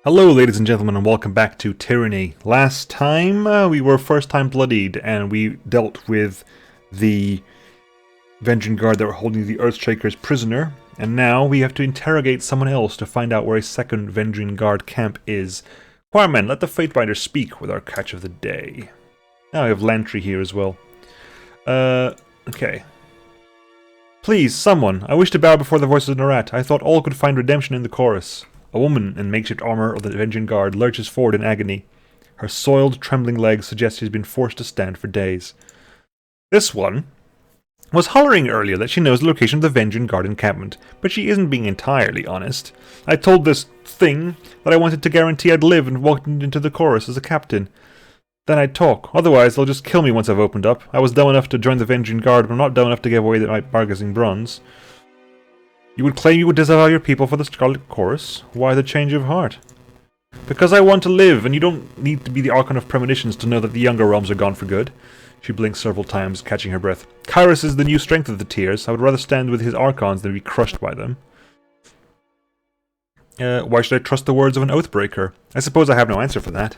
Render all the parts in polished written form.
Hello ladies and gentlemen, and welcome back to Tyranny. Last time we were first time bloodied and we dealt with the Vengeance Guard that were holding the Earthshakers prisoner, and now we have to interrogate someone else to find out where a second Vengeance Guard camp is. Firemen, let the Fatebinder speak with our catch of the day. Now we have Lantry here as well. Okay. Please, someone, I wish to bow before the voices of Narat. I thought all could find redemption in the chorus. A woman in makeshift armor of the Vengeance Guard lurches forward in agony. Her soiled, trembling legs suggest she's been forced to stand for days. This one was hollering earlier that she knows the location of the Vengeance Guard encampment, but she isn't being entirely honest. I told this thing that I wanted to guarantee I'd live and walked into the chorus as a captain. Then I'd talk, otherwise they'll just kill me once I've opened up. I was dumb enough to join the Vengeance Guard, but I'm not dumb enough to give away my bargaining bronze. You would claim you would disavow your people for the Scarlet Chorus? Why the change of heart? Because I want to live, and you don't need to be the Archon of Premonitions to know that the younger realms are gone for good. She blinks several times, catching her breath. Kyros is the new strength of the tiers. I would rather stand with his Archons than be crushed by them. Why should I trust the words of an Oathbreaker? I suppose I have no answer for that.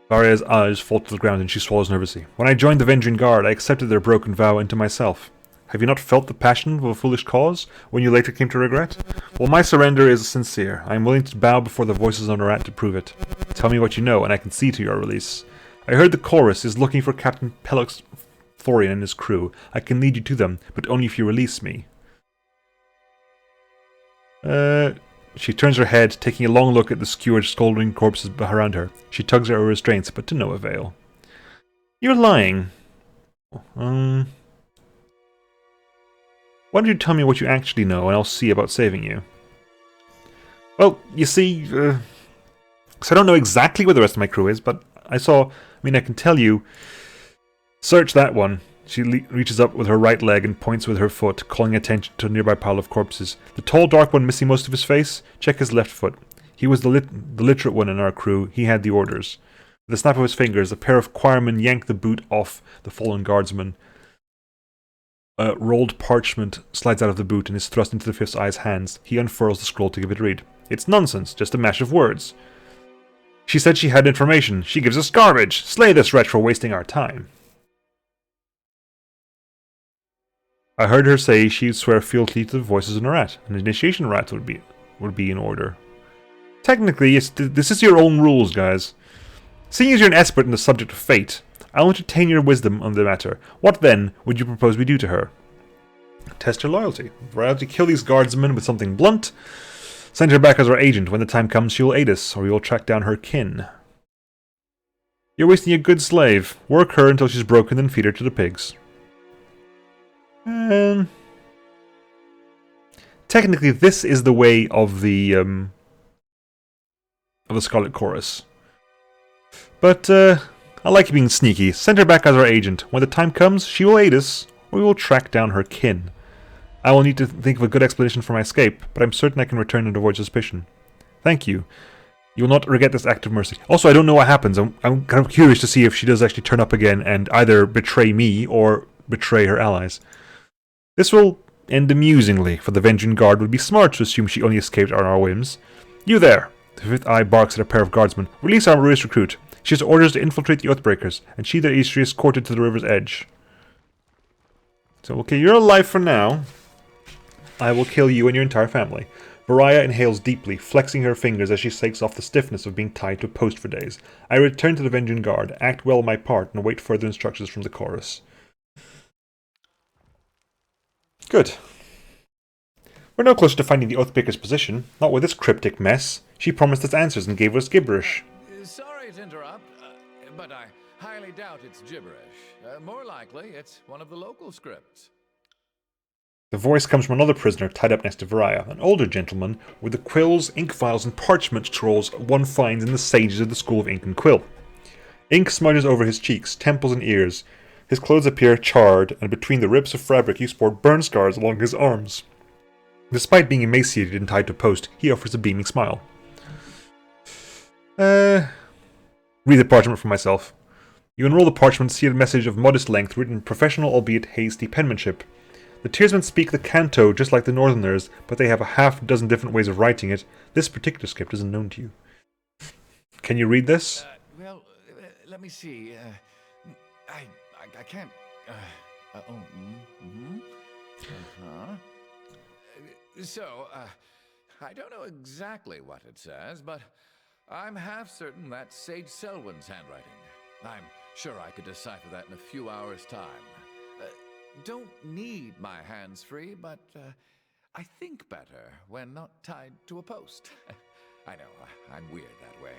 Varia's eyes fall to the ground and she swallows nervously. When I joined the Vengeance Guard, I accepted their broken vow into myself. Have you not felt the passion of a foolish cause, when you later came to regret? Well, my surrender is sincere. I am willing to bow before the voices on Narat to prove it. Tell me what you know, and I can see to your release. I heard the chorus is looking for Captain Pelix Thorian and his crew. I can lead you to them, but only if you release me. She turns her head, taking a long look at the skewered, scolding corpses around her. She tugs at her restraints, but to no avail. You're lying. Why don't you tell me what you actually know, and I'll see about saving you? Well, you see, so I don't know exactly where the rest of my crew is, but I can tell you. Search that one. She reaches up with her right leg and points with her foot, calling attention to a nearby pile of corpses. The tall, dark one missing most of his face? Check his left foot. He was the literate one in our crew. He had the orders. With a snap of his fingers, a pair of choirmen yank the boot off the fallen guardsman. Rolled parchment slides out of the boot and is thrust into the fifth eye's hands. He unfurls the scroll to give it a read. It's nonsense, just a mash of words. She said she had information. She gives us garbage. Slay this wretch for wasting our time. I heard her say she'd swear fealty to the voices of Narat. An initiation rat would be in order. Technically, this is your own rules, guys. Seeing as you're an expert in the subject of fate, I'll entertain your wisdom on the matter. What then would you propose we do to her? Test her loyalty. We're out to kill these guardsmen with something blunt. Send her back as our agent. When the time comes, she will aid us, or we will track down her kin. You're wasting a good slave. Work her until she's broken, then feed her to the pigs. Technically, this is the way of the Scarlet Chorus. But, I like you being sneaky. Send her back as our agent. When the time comes, she will aid us, or we will track down her kin. I will need to think of a good explanation for my escape, but I'm certain I can return and avoid suspicion. Thank you. You will not regret this act of mercy. Also, I don't know what happens. I'm kind of curious to see if she does actually turn up again and either betray me or betray her allies. This will end amusingly, for the Vengeance Guard would be smart to assume she only escaped on our whims. You there! The fifth eye barks at a pair of guardsmen. Release our Maurice recruit. She has orders to infiltrate the Oathbreakers, and she that is escorted to the river's edge. So, okay, you're alive for now. I will kill you and your entire family. Varia inhales deeply, flexing her fingers as she shakes off the stiffness of being tied to a post for days. I return to the Vengeance Guard, act well my part, and await further instructions from the chorus. Good. We're no closer to finding the Oathbreaker's position, not with this cryptic mess. She promised us answers and gave us gibberish. Sorry to interrupt, but I highly doubt it's gibberish. More likely, it's one of the local scripts. The voice comes from another prisoner tied up next to Varia, an older gentleman with the quills, ink vials, and parchment scrolls one finds in the sages of the School of Ink and Quill. Ink smudges over his cheeks, temples, and ears. His clothes appear charred, and between the rips of fabric you sport burn scars along his arms. Despite being emaciated and tied to a post, he offers a beaming smile. Read the parchment for myself. You unroll the parchment, see a message of modest length written in professional albeit hasty penmanship. The Tearsmen speak the Canto just like the Northerners, but they have a half dozen different ways of writing it. This particular script isn't known to you. Can you read this? Well, let me see. I can't. So, I don't know exactly what it says, but I'm half certain that's Sage Selwyn's handwriting. I'm sure I could decipher that in a few hours' time. Don't need my hands free, but I think better when not tied to a post. I know, I'm weird that way.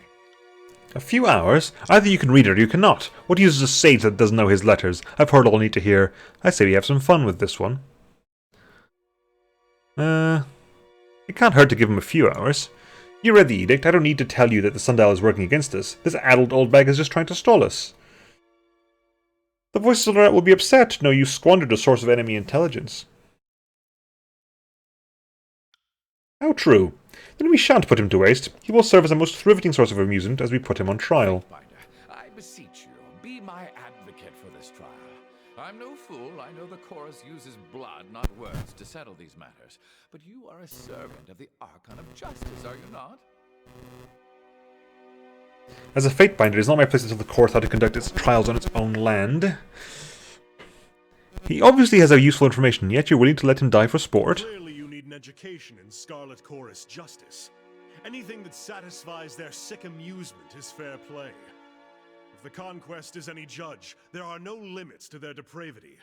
A few hours? Either you can read it or you cannot. What use is a sage that doesn't know his letters? I've heard all I need to hear. I say we have some fun with this one. It can't hurt to give him a few hours. You read the edict. I don't need to tell you that the sundial is working against us. This addled old bag is just trying to stall us. The voices of Lorette will be upset to know you squandered a source of enemy intelligence. How true. Then we shan't put him to waste. He will serve as a most riveting source of amusement as we put him on trial. Fatebinder, I beseech you, be my advocate for this trial. I'm no fool. I know the chorus uses blood, not words, to settle these matters. But you are a servant of the Archon of Justice, are you not? As a Fatebinder, it is not my place to tell the court how to conduct its trials on its own land. He obviously has a useful information, yet you're willing to let him die for sport? Clearly you need an education in Scarlet Chorus justice. Anything that satisfies their sick amusement is fair play. If the conquest is any judge, there are no limits to their depravity.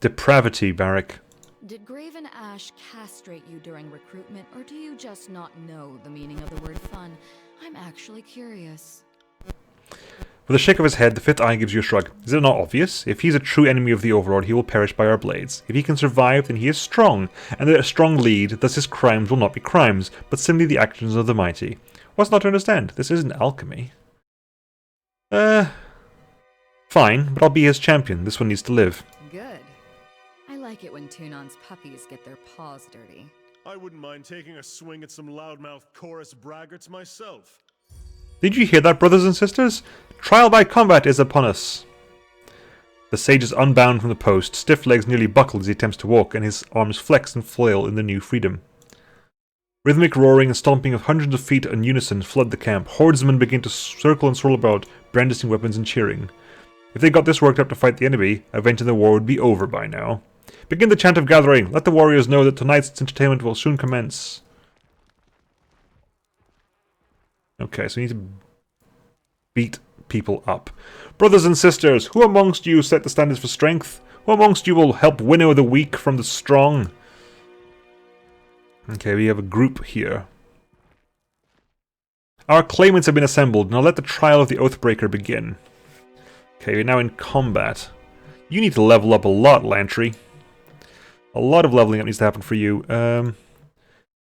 Depravity, Barrack. Did Graven Ash castrate you during recruitment, or do you just not know the meaning of the word fun? I'm actually curious. With a shake of his head, the fifth eye gives you a shrug. Is it not obvious? If he is a true enemy of the Overlord, he will perish by our blades. If he can survive, then he is strong, and a strong lead, thus his crimes will not be crimes, but simply the actions of the mighty. What's not to understand? This isn't alchemy. Fine, but I'll be his champion. This one needs to live. Good. I like it when Tunon's puppies get their paws dirty. I wouldn't mind taking a swing at some loudmouth chorus braggarts myself. Did you hear that, brothers and sisters? Trial by combat is upon us. The sage is unbound from the post, stiff legs nearly buckled as he attempts to walk, and his arms flex and flail in the new freedom. Rhythmic roaring and stomping of hundreds of feet in unison flood the camp. Hordsmen begin to circle and swirl about, brandishing weapons and cheering. If they got this worked up to fight the enemy, eventually the war would be over by now. Begin the chant of gathering. Let the warriors know that tonight's entertainment will soon commence. Okay, so we need to beat people up. Brothers and sisters, who amongst you set the standards for strength? Who amongst you will help winnow the weak from the strong? Okay, we have a group here. Our claimants have been assembled. Now let the trial of the Oathbreaker begin. Okay, we're now in combat. You need to level up a lot, Lantry. A lot of leveling up needs to happen for you.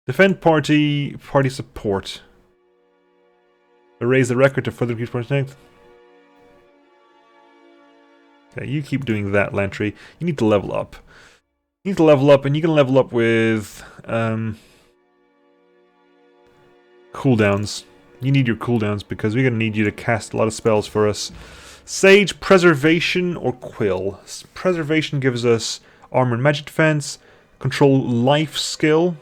Defend party support. Erase the record to further increase party strength. Okay, you keep doing that, Lantry. You need to level up. You need to level up, and you can level up with cooldowns. You need your cooldowns because we're going to need you to cast a lot of spells for us. Sage, Preservation, or Quill. Preservation gives us Armor and Magic Defense, Control Life skill,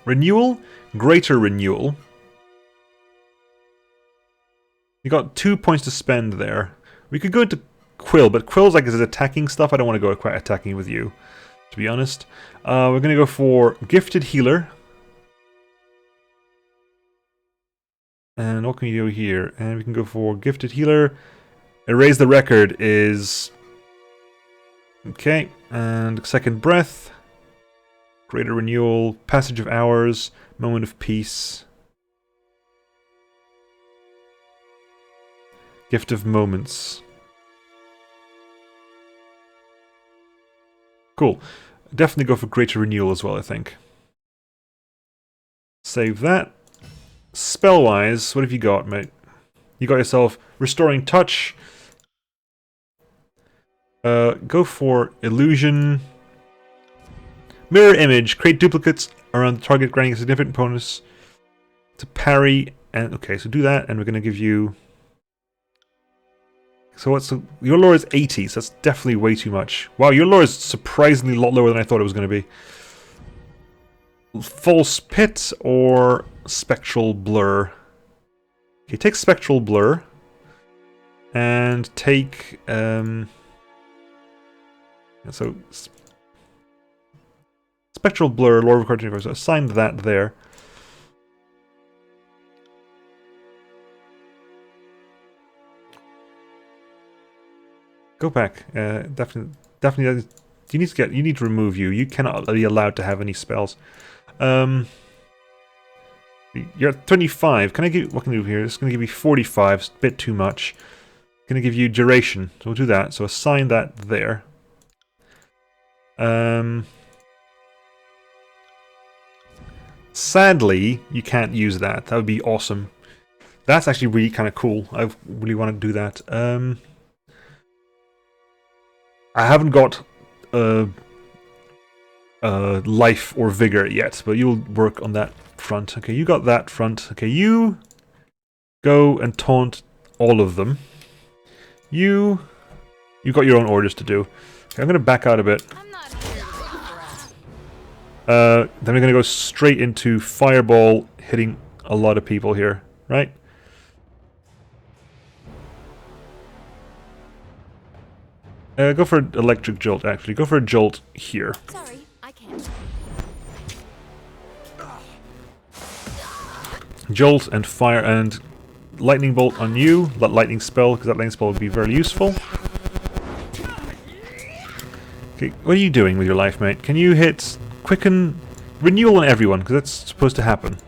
Renewal, Greater Renewal. You got 2 points to spend there. We could go into Quill, but Quill's like his attacking stuff. I don't want to go quite attacking with you, to be honest. We're going to go for Gifted Healer. And what can we do here? And we can go for Gifted Healer. Erase the record is... Okay, and Second Breath. Greater Renewal. Passage of Hours. Moment of Peace. Gift of Moments. Cool. Definitely go for Greater Renewal as well, I think. Save that. Spell-wise, what have you got, mate? You got yourself Restoring Touch. Go for Illusion. Mirror Image. Create duplicates around the target, granting a significant bonus to parry. And okay, so do that, and we're going to give you... So what's your lore is 80, so that's definitely way too much. Wow, your lore is surprisingly a lot lower than I thought it was going to be. False Pit or Spectral Blur? Okay, take Spectral Blur. And take... so... Spectral Blur, Lord of Cartoon Universe. Assign that there. Go back. Definitely. You need to remove you. You cannot be allowed to have any spells. You're at 25. Can I give? What can I do here? It's going to give you 45. It's a bit too much. Going to give you duration. So we'll do that. So assign that there. Sadly, you can't use that. That would be awesome. That's actually really kind of cool. I really want to do that. I haven't got life or vigor yet, but you'll work on that front. Okay, you got that front. Okay, you go and taunt all of them. You got your own orders to do. Okay, I'm going to back out a bit. Then we're going to go straight into Fireball, hitting a lot of people here, right? Go for Electric Jolt, actually. Go for a Jolt here. Sorry, I can't. Jolt and Fire and Lightning Bolt on you. That Lightning Spell, because that Lightning Spell would be very useful. Okay, what are you doing with your life, mate? Can you hit Quicken... Renewal on everyone, because that's supposed to happen.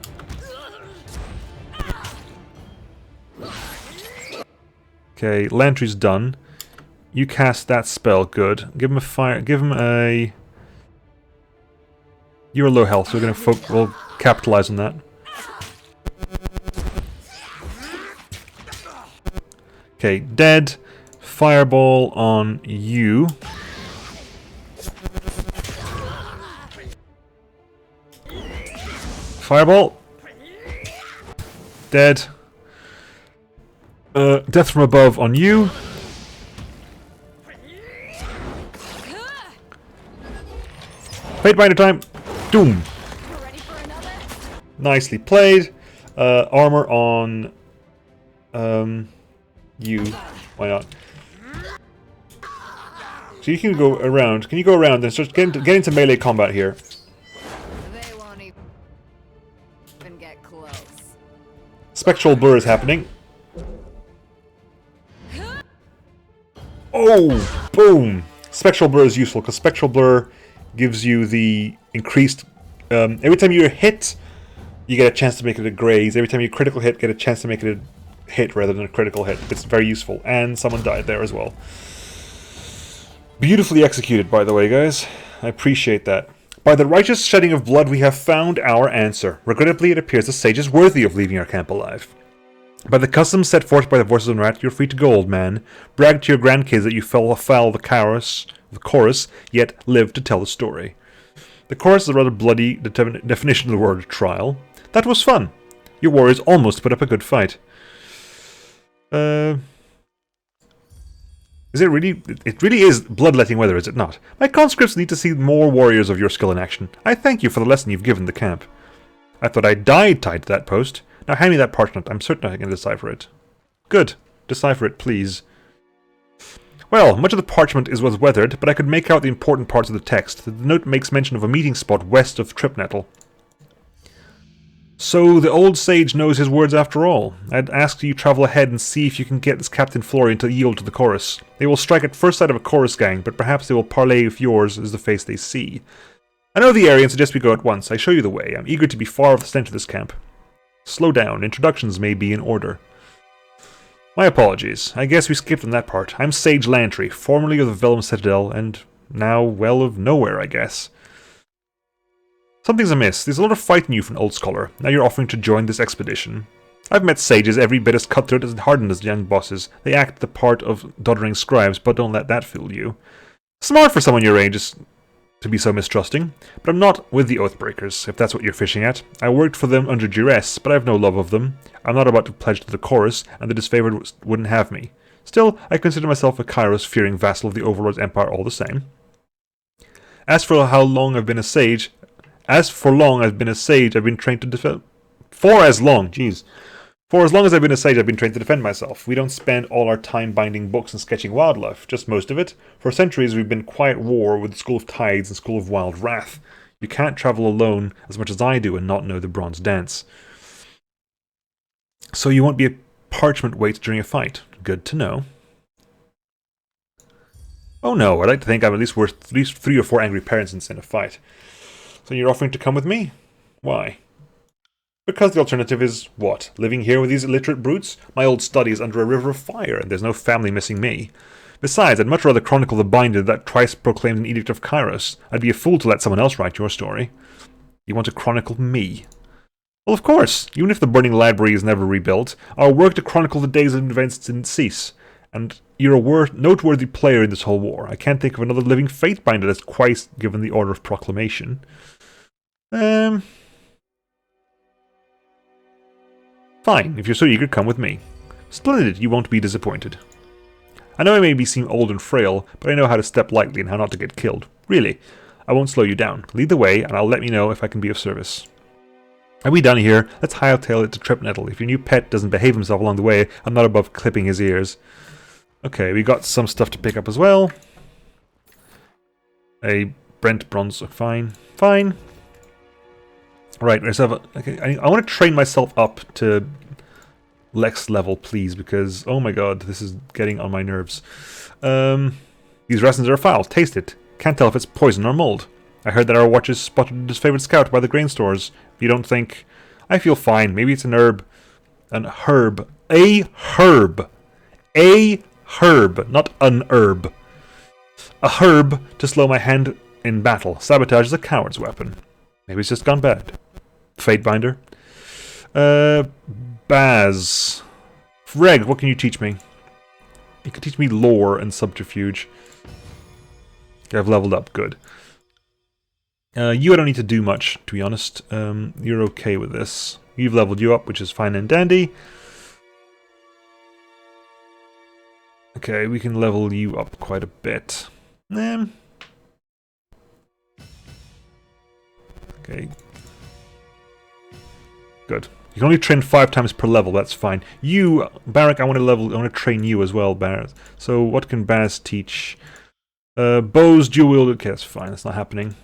Okay, Lantry's done. You cast that spell, good. Give him a fire. Give him a. You're low health, so we'll capitalize on that. Okay, dead. Fireball on you. Fireball. Dead. Death from above on you. Fatebinder time! Doom! Nicely played. Armor on... you. Why not? So you can go around. Can you go around and start get into melee combat here? They won't even get close. Spectral Blur is happening. Oh! Boom! Spectral Blur is useful because Spectral Blur gives you the increased... every time you're hit, you get a chance to make it a graze. Every time you critical hit, get a chance to make it a hit rather than a critical hit. It's very useful. And someone died there as well. Beautifully executed, by the way, guys. I appreciate that. By the righteous shedding of blood, we have found our answer. Regrettably, it appears the sage is worthy of leaving our camp alive. By the customs set forth by the voices of Rat, you're free to go, old man. Brag to your grandkids that you fell afoul of the chorus, yet lived to tell the story. The chorus is a rather bloody definition of the word trial. That was fun. Your warriors almost put up a good fight. Is it really? It really is bloodletting weather, is it not? My conscripts need to see more warriors of your skill in action. I thank you for the lesson you've given the camp. I thought I died tied to that post. Now hand me that parchment. I'm certain I can decipher it. Good. Decipher it, please. Well, much of the parchment was weathered, but I could make out the important parts of the text. The note makes mention of a meeting spot west of Tripnettle. So the old sage knows his words after all. I'd ask you travel ahead and see if you can get this Captain Florian to yield to the chorus. They will strike at first sight of a chorus gang, but perhaps they will parley if yours is the face they see. I know the area and suggest we go at once. I show you the way. I'm eager to be far off the center of this camp. Slow down. Introductions may be in order. My apologies. I guess we skipped on that part. I'm Sage Lantry, formerly of the Vellum Citadel, and now, well, of nowhere, I guess. Something's amiss. There's a lot of fight in you for an old scholar. Now you're offering to join this expedition. I've met sages every bit as cutthroat and hardened as the young bosses. They act the part of doddering scribes, but don't let that fool you. Smart for someone your age to be so mistrusting, but I'm not with the Oathbreakers, if that's what you're fishing at. I worked for them under duress, but I have no love of them. I'm not about to pledge to the chorus, and the disfavored wouldn't have me. Still, I consider myself a Kyros-fearing vassal of the Overlord's empire all the same. As for long I've been a sage, I've been trained to defend... For as long, jeez. For as long as I've been a sage, I've been trained to defend myself. We don't spend all our time binding books and sketching wildlife, just most of it. For centuries, we've been quiet war with the School of Tides and School of Wild Wrath. You can't travel alone as much as I do and not know the Bronze Dance. So you won't be a parchment weight during a fight. Good to know. Oh no, I'd like to think I'm at least worth at least 3 or 4 angry parents in a fight. So you're offering to come with me? Why? Because the alternative is, what? Living here with these illiterate brutes? My old study is under a river of fire, and there's no family missing me. Besides, I'd much rather chronicle the binder that twice proclaimed an edict of Kyros. I'd be a fool to let someone else write your story. You want to chronicle me? Well, of course. Even if the burning library is never rebuilt, our work to chronicle the days of events didn't cease. And you're a noteworthy player in this whole war. I can't think of another living Fatebinder that's twice given the order of proclamation. Fine, if you're so eager, come with me. Splendid, you won't be disappointed. I know I maybe seem old and frail, but I know how to step lightly and how not to get killed. Really, I won't slow you down. Lead the way, and I'll let me know if I can be of service. Are we done here? Let's hightail it to Tripnettle. If your new pet doesn't behave himself along the way, I'm not above clipping his ears. Okay, we got some stuff to pick up as well. A Brent Bronze, fine. Fine. Right, okay, I want to train myself up to Lex level, please, because, oh my god, this is getting on my nerves. These resins are foul. Taste it. Can't tell if it's poison or mold. I heard that our watches spotted his favorite scout by the grain stores. If you don't think... I feel fine. Maybe it's an herb. An herb. A herb. A herb, not an herb. A herb to slow my hand in battle. Sabotage is a coward's weapon. Maybe it's just gone bad. Fatebinder. Baz. Reg, what can you teach me? You can teach me lore and subterfuge. Okay, I've leveled up, good. You I don't need to do much, to be honest. You're okay with this. You've leveled you up, which is fine and dandy. Okay, we can level you up quite a bit. Okay. Good. You can only train 5 times per level, that's fine. You, Barak, I want to train you as well, Barak. So what can Baz teach? Bows, dual wield, okay, that's fine, that's not happening.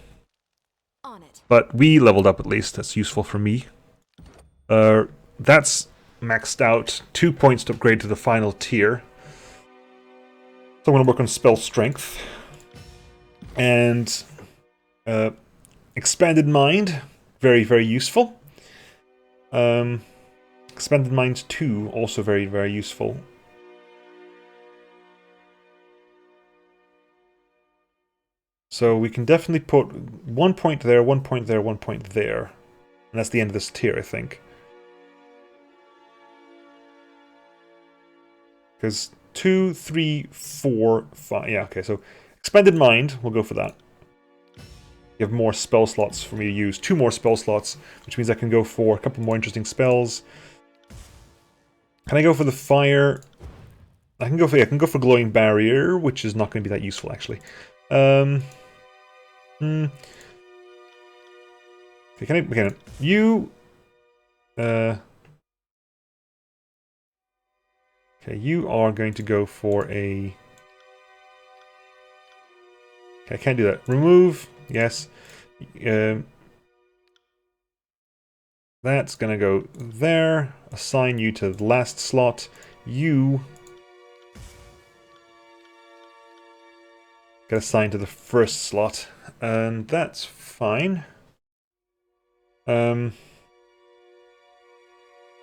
On it. But we leveled up at least, that's useful for me. That's maxed out. 2 points to upgrade to the final tier. So I'm going to work on spell strength. And expanded mind, very, very useful. Expanded mind 2, also very, very useful. So we can definitely put 1 point there, 1 point there, 1 point there. And that's the end of this tier, I think. Because 2, 3, 4, 5... Yeah, okay, so expanded mind, we'll go for that. You have more spell slots for me to use. 2 more spell slots, which means I can go for a couple more interesting spells. Can I go for the fire? I can go for glowing barrier, which is not going to be that useful actually. Okay, you okay, you are going to go for a... Okay, I can't do that. Remove, yes. That's gonna go there. Assign you to the last slot. You get assigned to the first slot, and that's fine.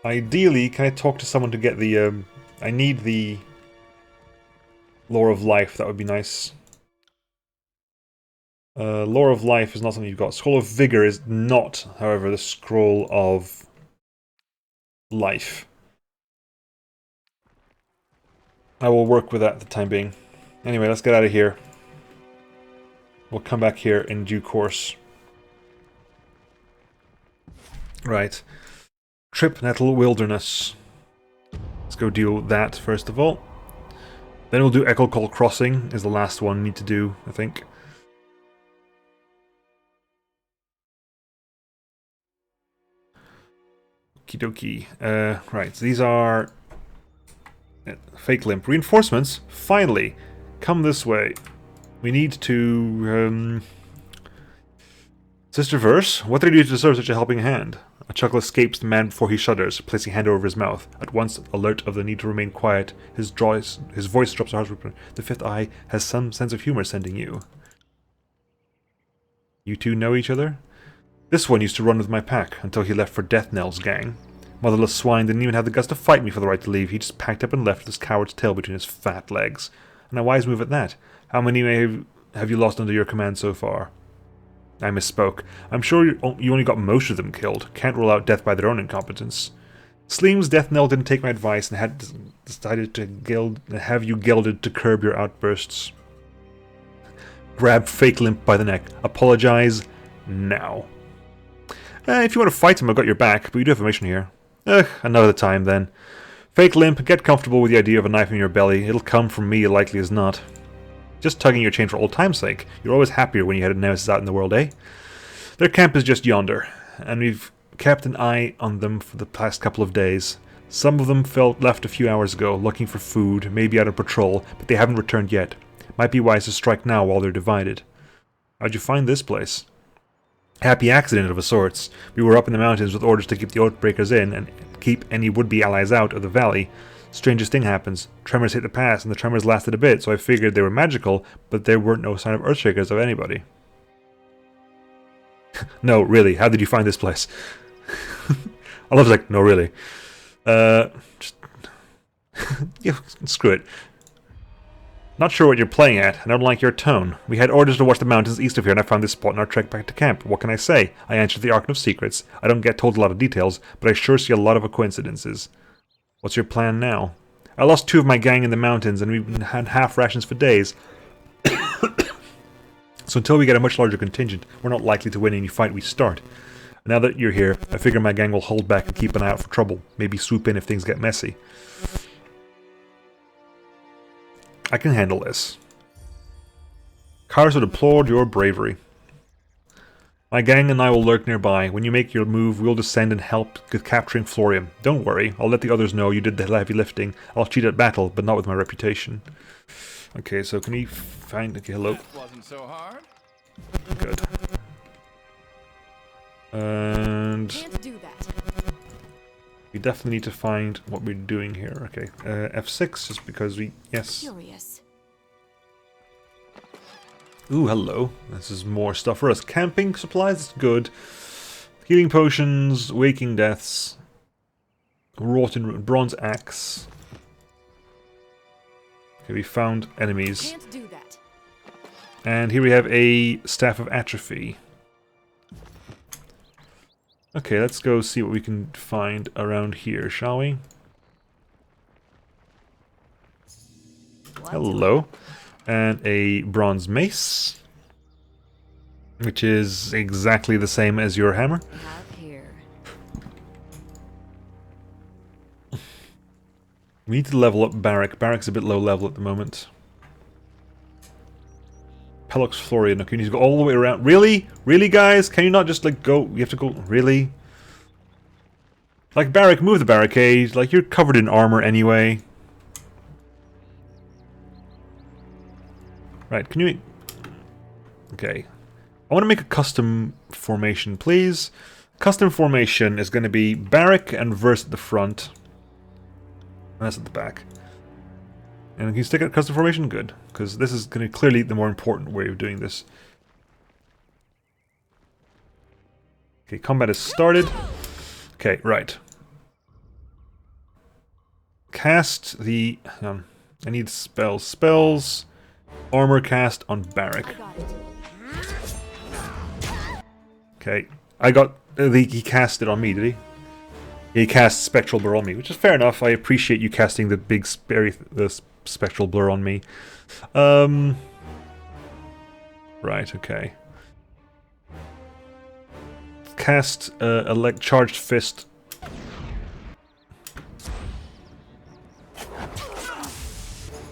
Ideally, can I talk to someone to get the... I need the Lore of Life, that would be nice. Lore of Life is not something you've got. Scroll of Vigor is not, however, the Scroll of Life. I will work with that at the time being. Anyway, let's get out of here. We'll come back here in due course. Right. Tripnettle Wilderness. Let's go deal with that first of all. Then we'll do Echo Call Crossing, is the last one we need to do, I think. Okie dokie. Right, so these are fake limp reinforcements. Finally, come this way. We need to Sister Verse, what did I do to deserve such a helping hand? A chuckle escapes the man before he shudders, placing hand over his mouth. At once alert of the need to remain quiet, his voice drops a harsh whisper. The fifth eye has some sense of humor sending you. You two know each other? This one used to run with my pack until he left for Death Knell's gang. Motherless swine didn't even have the guts to fight me for the right to leave. He just packed up and left with his coward's tail between his fat legs. And a wise move at that. How many have you lost under your command so far? I misspoke. I'm sure you only got most of them killed. Can't rule out death by their own incompetence. Sleem's Death Knell didn't take my advice and had decided to have you gilded to curb your outbursts. Grab Fake Limp by the neck. Apologize now. If you want to fight him, I've got your back, but we do have a mission here. Another time then. Fake Limp, get comfortable with the idea of a knife in your belly. It'll come from me, likely as not. Just tugging your chain for old time's sake. You're always happier when you had a nemesis out in the world, eh? Their camp is just yonder, and we've kept an eye on them for the past couple of days. Some of them left a few hours ago, looking for food, maybe out on patrol, but they haven't returned yet. Might be wise to strike now while they're divided. How'd you find this place? Happy accident of a sorts. We were up in the mountains with orders to keep the Oathbreakers in and keep any would-be allies out of the valley. Strangest thing happens. Tremors hit the pass, and the tremors lasted a bit, so I figured they were magical, but there weren't no sign of Earthshakers of anybody. No, really, how did you find this place? I love like, no, really. Just yeah, screw it. Not sure what you're playing at, and I don't like your tone. We had orders to watch the mountains east of here, and I found this spot in our trek back to camp. What can I say? I answered the Archon of Secrets. I don't get told a lot of details, but I sure see a lot of coincidences. What's your plan now? I lost 2 of my gang in the mountains, and we've had half rations for days. So until we get a much larger contingent, we're not likely to win any fight we start. Now that you're here, I figure my gang will hold back and keep an eye out for trouble. Maybe swoop in if things get messy. I can handle this. Kyros will applaud your bravery. My gang and I will lurk nearby. When you make your move, we'll descend and help with capturing Florium. Don't worry, I'll let the others know you did the heavy lifting. I'll cheat at battle, but not with my reputation. Okay, so can we find... Okay, hello. That wasn't so hard. Good. And... Can't do that. we definitely need to find what we're doing here. Okay, F6, just because we... Yes. Curious. Ooh, hello. This is more stuff for us. Camping supplies is good. Healing potions, waking deaths, wrought in bronze axe. Okay, we found enemies. Can't do that. And here we have a Staff of Atrophy. Okay, let's go see what we can find around here, shall we? Hello. And a bronze mace, which is exactly the same as your hammer. Have here. We need to level up Barrack. Barrack's a bit low level at the moment. Pelux Florian. Okay, you need to go all the way around. Really? Really, guys? Can you not just, like, go... You have to go... Really? Like, Barrack, move the barricade. Like, you're covered in armor anyway. Right, can you... Okay. I want to make a custom formation, please. Custom formation is going to be Barrack and Verse at the front. And that's at the back. And can you stick at custom formation? Good. Because this is going to be clearly the more important way of doing this. Okay, combat is started. Okay, right. Cast the... Hang on. I need spells. Spells... Armor cast on Barrack. I got it. Okay, I got... he cast it on me, did he? He cast Spectral Blur on me, which is fair enough. I appreciate you casting the big Spectral Blur on me. Right, okay. Cast a Charged Fist.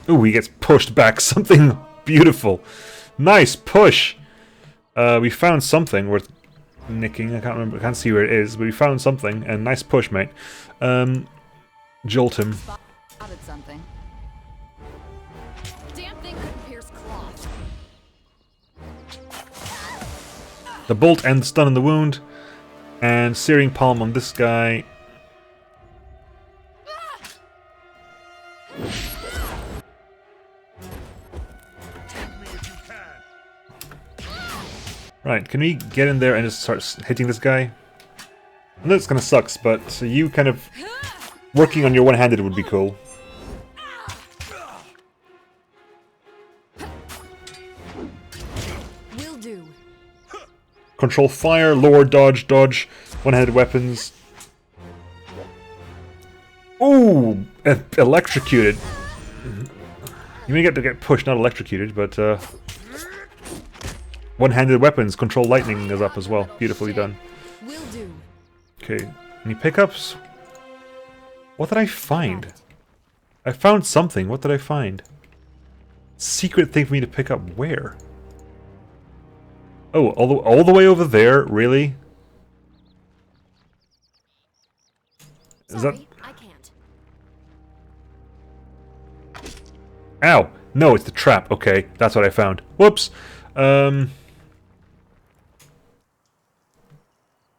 Ooh, he gets pushed back. Something beautiful. Nice push. We found something worth nicking. I can't remember. I can't see where it is, but we found something. And nice push, mate. Jolt him. Spotted something. Damn thing couldn't pierce cloth. The bolt ends stun in the wound. And Searing Palm on this guy. Right, can we get in there and just start hitting this guy? I know it's kind of sucks, but you kind of working on your one-handed would be cool. Will do. Control fire, lower dodge, dodge, one-handed weapons. Ooh, electrocuted. You may get to get pushed, not electrocuted, but one-handed weapons, control lightning is up as well. Beautifully done. Will do. Okay, any pickups? What did I find? I found something. What did I find? Secret thing for me to pick up. Where? Oh, all the way over there? Really? Is that... I can't. Ow! No, it's the trap. Okay, that's what I found. Whoops!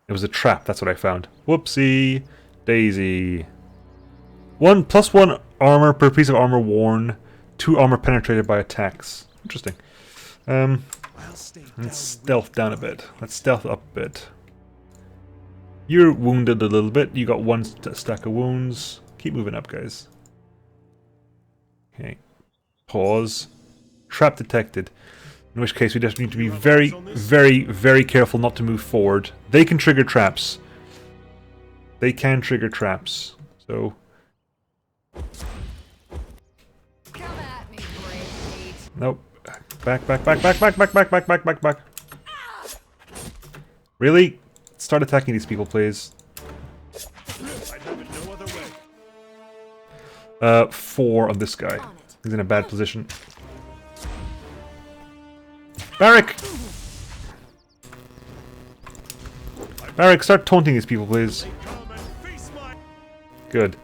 It was a trap, that's what I found. Whoopsie daisy. 1+1 armor per piece of armor worn. 2 armor penetrated by attacks. Interesting. Let's stealth down a bit. Let's stealth up a bit. You're wounded a little bit. You got 1 stack of wounds. Keep moving up, guys. Okay. Pause. Trap detected. In which case we just need to be very, very, very careful not to move forward. They can trigger traps. They can trigger traps. So... Come at me, brave meat. Nope. Back. Really? Start attacking these people, please. I'd have it no other way. 4 on this guy. He's in a bad position. Barrack! Barrack, start taunting these people, please. Good.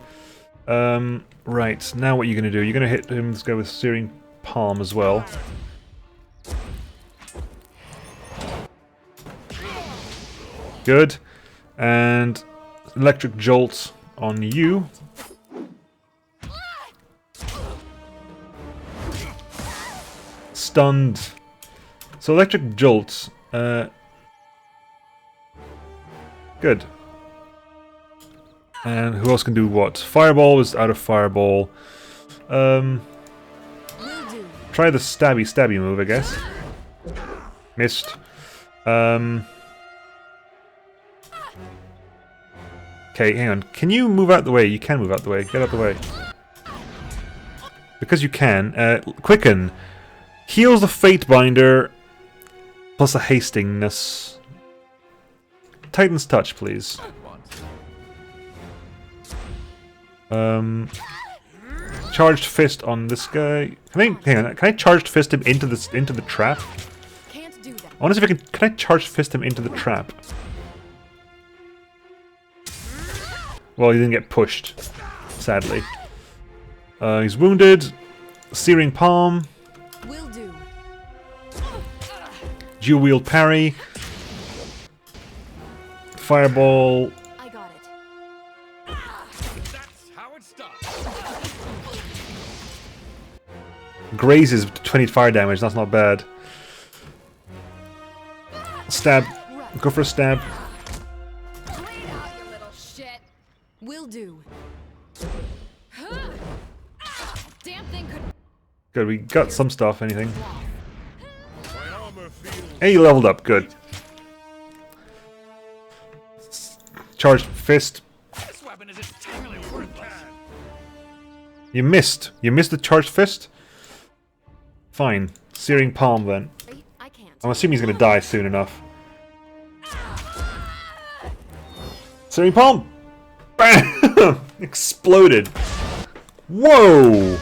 Right, now what are you going to do? You're going to hit him, this guy with Searing Palm as well. Good. And Electric Jolt on you. Stunned. So Electric Jolt. Good. And who else can do what? Fireball is out of Fireball. Try the stabby move, I guess. Missed. Okay, hang on. Can you move out the way? You can move out the way. Get out the way. Because you can. Quicken. Heals the Fatebinder. Plus a hastingness. Titan's Touch, please. Charged Fist on this guy. Hang on. Can I Charged Fist him into the trap? Can't do that. I wonder if I can I Charged Fist him into the trap? Well, he didn't get pushed, sadly. He's wounded. Searing Palm. Will do. Dual wield parry. Fireball. I got it. That's how it starts. Grazes 20 fire damage. That's not bad. Stab. Go for a stab. Bleed out, you little shit. Will do. Damn thing could. Good, we got some stuff. Anything? My armor feels Hey, you leveled up. Good. Charged Fist. This weapon is entirely worthless. You missed. You missed the Charged Fist? Fine. Searing Palm then. I can't. I'm assuming he's gonna die soon enough. Searing Palm! Bam! Exploded. Whoa!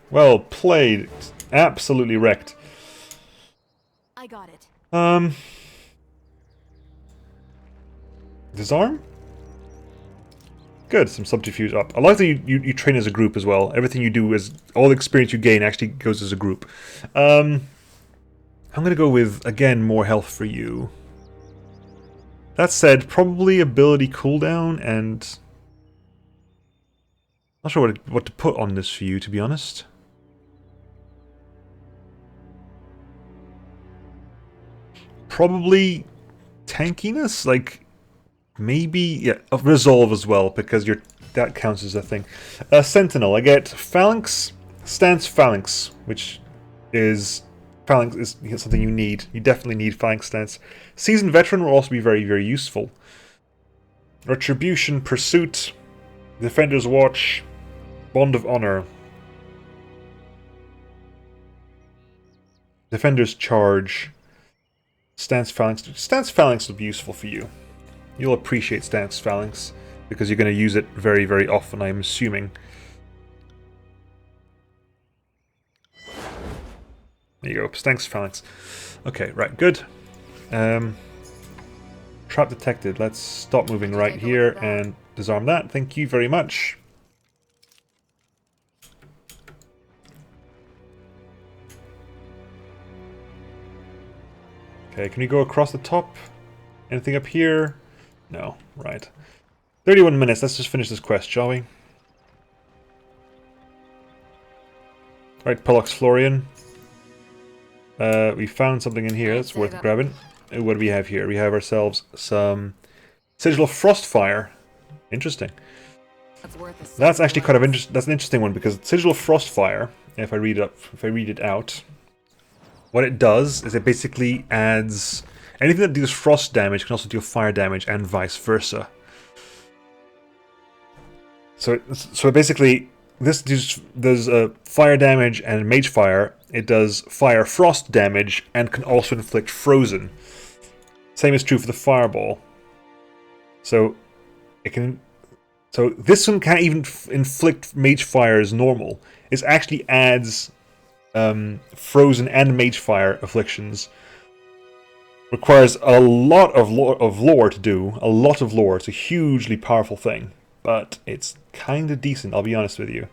Well played. Absolutely wrecked. I got it. Disarm? Good, some subterfuge up. I like that you train as a group as well. Everything you do is... all the experience you gain actually goes as a group. I'm going to go with, again, more health for you. That said, probably ability cooldown and... not sure what to put on this for you, to be honest. Probably tankiness, like maybe, yeah, resolve as well, because that counts as a thing. Sentinel, I get phalanx, stance phalanx, which is phalanx is something you need. You definitely need phalanx stance. Seasoned veteran will also be very, very useful. Retribution, pursuit, defender's watch, bond of honor, defender's charge. Stance Phalanx. Stance Phalanx will be useful for you. You'll appreciate Stance Phalanx because you're going to use it very, very often, I'm assuming. There you go. Stance Phalanx. Okay, right, good. Trap detected. Let's stop moving right here and disarm that. Thank you very much. Okay, can we go across the top? Anything up here? No, right. 31 minutes, let's just finish this quest, shall we? Right, Pollux Florian. We found something in here that's worth grabbing. What do we have here? We have ourselves some Sigil of Frostfire. Interesting. That's actually kind of interesting. That's an interesting one because Sigil of Frostfire, if I read it out, what it does is it basically adds anything that deals frost damage can also deal fire damage and vice versa. So basically, this does fire damage and mage fire. It does fire frost damage and can also inflict frozen. Same is true for the fireball. So it can. So this one can't even inflict mage fire as normal. It actually adds frozen and mage fire afflictions. Requires a lot of lore to do. A lot of lore. It's a hugely powerful thing. But it's kind of decent, I'll be honest with you.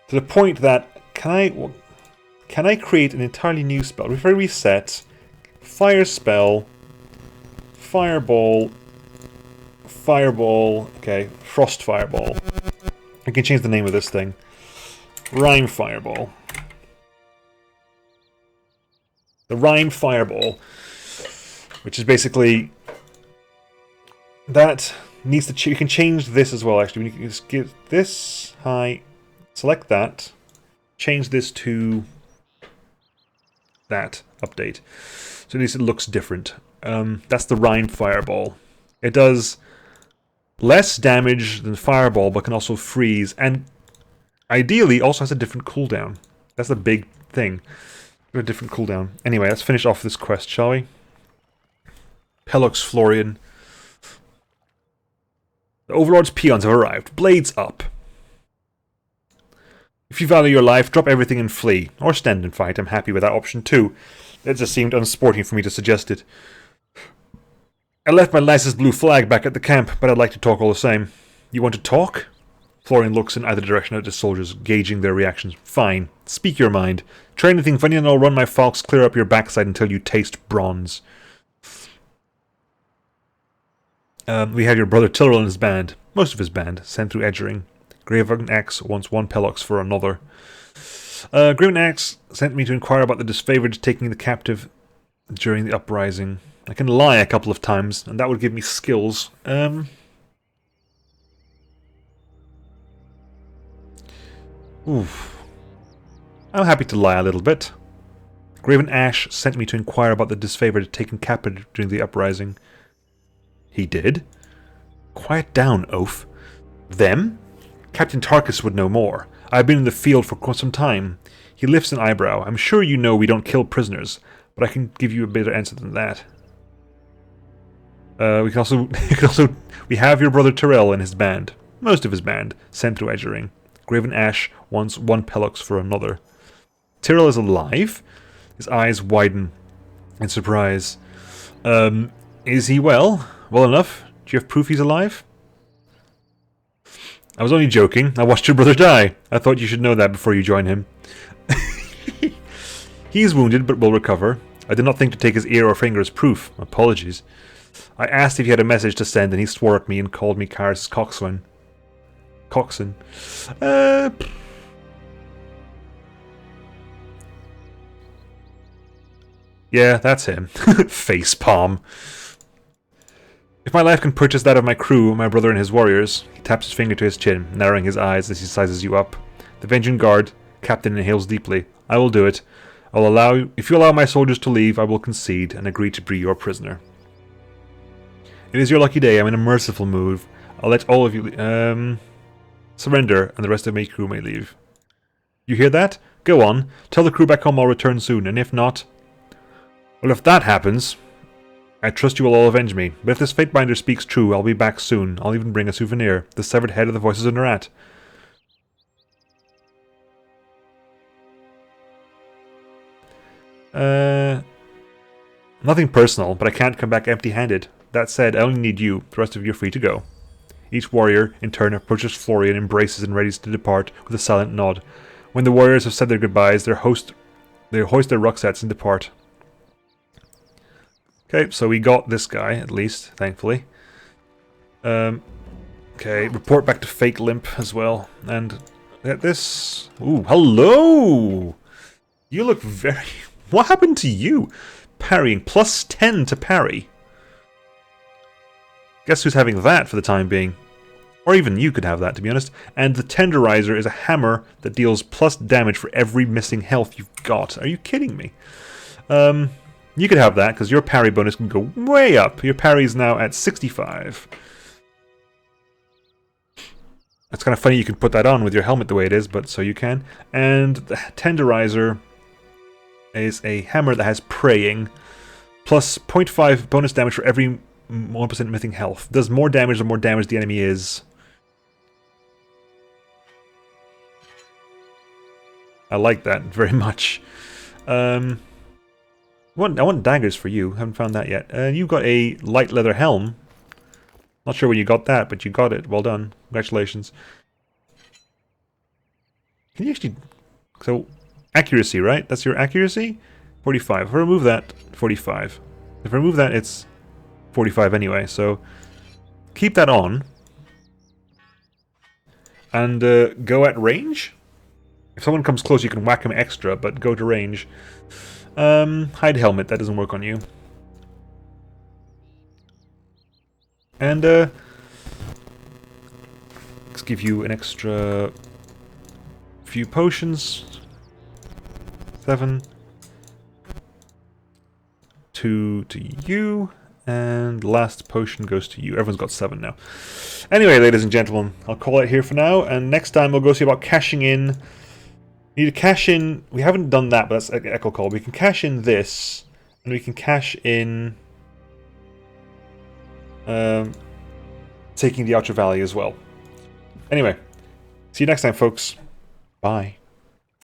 To the point that, can I create an entirely new spell? If I reset, fire spell, fireball, okay, frost fireball. I can change the name of this thing. Rime fireball. The Rime fireball, which is basically that needs to. You can change this as well. Actually, you can just give this high. Select that. Change this to that update. So at least it looks different. That's the Rime fireball. It does less damage than fireball, but can also freeze, and ideally also has a different cooldown. That's the big thing. A different cooldown. Anyway, let's finish off this quest, shall we? Pollux Florian. The Overlord's peons have arrived. Blades up. If you value your life, drop everything and flee. Or stand and fight. I'm happy with that option too. It just seemed unsporting for me to suggest it. I left my licensed blue flag back at the camp, but I'd like to talk all the same. You want to talk? Florian looks in either direction at the soldiers, gauging their reactions. Fine. Speak your mind. Try anything funny and I'll run my falcons clear up your backside until you taste bronze. We have your brother Tyrell and his band. Most of his band, sent through Edgering. Graven Axe wants one Pollux for another. Graven Axe sent me to inquire about the disfavored taking the captive during the uprising. I can lie a couple of times, and that would give me skills. Oof. I'm happy to lie a little bit. Graven Ash sent me to inquire about the disfavored taken captive during the uprising. He did? Quiet down, oaf. Them? Captain Tarkus would know more. I've been in the field for quite some time. He lifts an eyebrow. I'm sure you know we don't kill prisoners, but I can give you a better answer than that. We have your brother Tyrell and his band. Most of his band, sent through Edgering. Graven Ash wants one Pollux for another. Tyrell is alive? His eyes widen in surprise. Is he well? Well enough? Do you have proof he's alive? I was only joking. I watched your brother die. I thought you should know that before you join him. He is wounded, but will recover. I did not think to take his ear or finger as proof. Apologies. I asked if he had a message to send, and he swore at me and called me Kyros' coxswain. Coxswain. Yeah, that's him. Facepalm. If my life can purchase that of my crew, my brother and his warriors, he taps his finger to his chin, narrowing his eyes as he sizes you up. The Vengeance Guard, Captain inhales deeply. I will do it. If you allow my soldiers to leave, I will concede and agree to be your prisoner. It is your lucky day. I'm in a merciful mood. I'll let all of you surrender, and the rest of my crew may leave. You hear that? Go on. Tell the crew back home I'll return soon, and if not... Well, if that happens, I trust you will all avenge me. But if this Fatebinder speaks true, I'll be back soon. I'll even bring a souvenir. The severed head of the Voices of Nerat. Nothing personal, but I can't come back empty-handed. That said, I only need you. The rest of you are free to go. Each warrior, in turn, approaches Florian, embraces and readies to depart with a silent nod. When the warriors have said their goodbyes, they hoist their rucksacks and depart. Okay, so we got this guy, at least, thankfully. Okay, report back to Fake Limp as well. And get this... Ooh, hello! You look very... What happened to you? Parrying. Plus 10 to parry. Guess who's having that for the time being? Or even you could have that, to be honest. And the Tenderizer is a hammer that deals plus damage for every missing health you've got. Are you kidding me? You could have that, because your parry bonus can go way up. Your parry is now at 65. It's kind of funny you can put that on with your helmet the way it is, but so you can. And the Tenderizer is a hammer that has praying, plus 0.5 bonus damage for every 1% missing health. Does more damage the more damage the enemy is. I like that very much. I want daggers for you. Haven't found that yet. You've got a light leather helm. Not sure when you got that, but you got it. Well done. Congratulations. Can you actually... So, accuracy, right? That's your accuracy? 45. If I remove that, 45. If I remove that, it's 45 anyway, so... Keep that on. And go at range? If someone comes close, you can whack him extra, but go to range. Hide helmet, that doesn't work on you. And, let's give you an extra few potions. 7. 2 to you. And last potion goes to you. Everyone's got 7 now. Anyway, ladies and gentlemen, I'll call it here for now. And next time we'll go see about cashing in. We need to cash in... We haven't done that, but that's Echo Call. We can cash in this. And we can cash in... taking the Outer Valley as well. Anyway, see you next time, folks. Bye.